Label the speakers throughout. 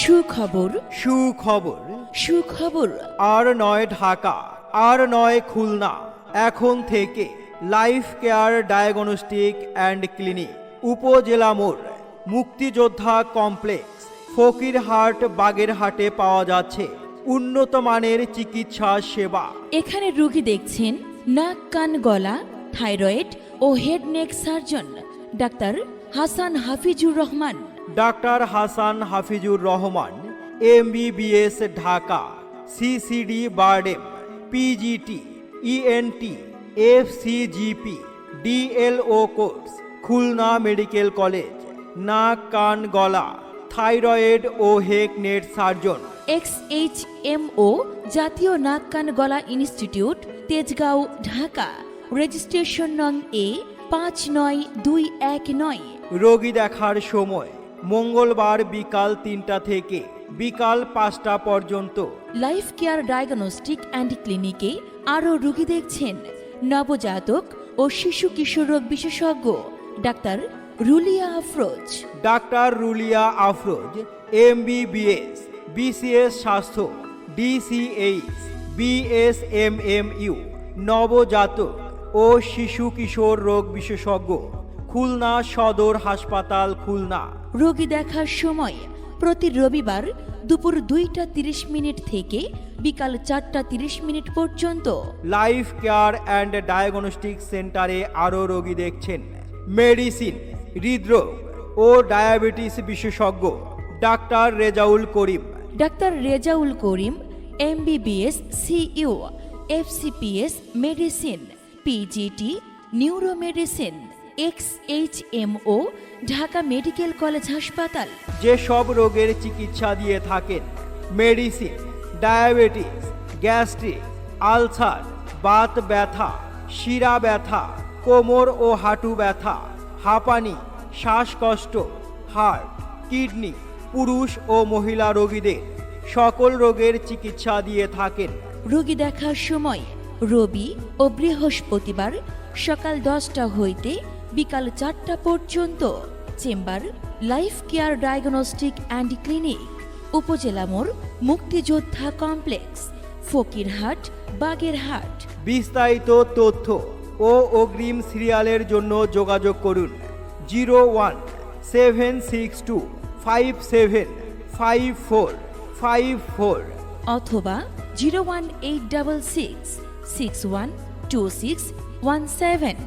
Speaker 1: সুখবর,
Speaker 2: সুখবর।
Speaker 1: সুখবর।
Speaker 2: আর নয় ঢাকা, আর নয় খুলনা, এখন থেকে life care diagnostic and clinic, উপজেলা মোড়, মুক্তিযোদ্ধা কমপ্লেক্স, ফকিরহাট, বাগেরহাটে পাওয়া যাচ্ছে উন্নত মানের চিকিৎসা সেবা।
Speaker 1: এখানে রোগী দেখছেন নাক, কান, গলা, থাইরয়েড ও head neck surgeon doctor Hasan Hafizur Rahman.
Speaker 2: Doctor Hasan Hafizur Rahman, MBBS Dhaka, CCD BIRDEM, PGT, ENT, FCGP, DLO course, Khulna medical college, নাক, কান, গলা, থাইরয়েড ও হেড নেক সার্জন।
Speaker 1: XHMO জাতীয় নাক, কান, গলা ইনস্টিটিউট, তেজগাঁও, ঢাকা। রেজিস্ট্রেশন নং A59219।
Speaker 2: রোগী দেখার সময় মঙ্গলবার বিকাল 3টা থেকে বিকাল 5টা পর্যন্ত।
Speaker 1: লাইফ কেয়ার ডায়াগনস্টিক অ্যান্ড ক্লিনিকে আরও রোগী দেখছেন নবজাতক ও শিশু কিশোর রোগ বিশেষজ্ঞ doctor Rulia Afroz.
Speaker 2: Doctor Rulia Afroz, MBBS, BCS স্বাস্থ্য, DCH, BSMMU, নবজাতক ও শিশু কিশোর রোগ বিশেষজ্ঞ, খুলনা সদর হাসপাতাল, খুলনা।
Speaker 1: রোগী দেখার সময় প্রতি রবিবার দুপুর 2টা 30 থেকে বিকাল 4টা 30 পর্যন্ত।
Speaker 2: লাইফ কেয়ার অ্যান্ড ডায়াগনস্টিক সেন্টারে আরও রোগী দেখছেন মেডিসিন, হৃদরোগ ও ডায়াবেটিস বিশেষজ্ঞ doctor Rezaul Karim.
Speaker 1: Doctor Rezaul Karim, MBBS, CU, FCPS medicine, PGT, neuro medicine, XHMO Dhaka medical college হাসপাতাল।
Speaker 2: যেসব রোগের চিকিৎসা দিয়ে থাকেন medicine, diabetes, gastric, ulcer, Baat ব্যথা, শিরা ব্যথা, কোমর ও হাঁটু ব্যথা, হাঁপানি, শ্বাসকষ্ট, হার্ট, কিডনি, পুরুষ ও মহিলা রোগীদের সকল রোগের চিকিৎসা দিয়ে থাকেন।
Speaker 1: রোগী দেখার সময় রবি ও বৃহস্পতিবার সকাল 10টা হইতে বিকাল 4টা পর্যন্ত। Chamber life care diagnostic and clinic, উপজেলা মোড়, মুক্তিযোদ্ধা কমপ্লেক্স, ফকিরহাট, বাগেরহাট।
Speaker 2: বিস্তারিত তথ্য ও অগ্রিম সিরিয়ালের জন্য যোগাযোগ করুন 01762575454
Speaker 1: অথবা 01866612617।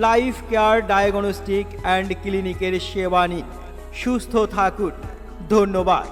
Speaker 2: লাইফ কেয়ার ডায়াগনস্টিক অ্যান্ড ক্লিনিকের সেবা নিন, সুস্থ থাকুন। ধন্যবাদ।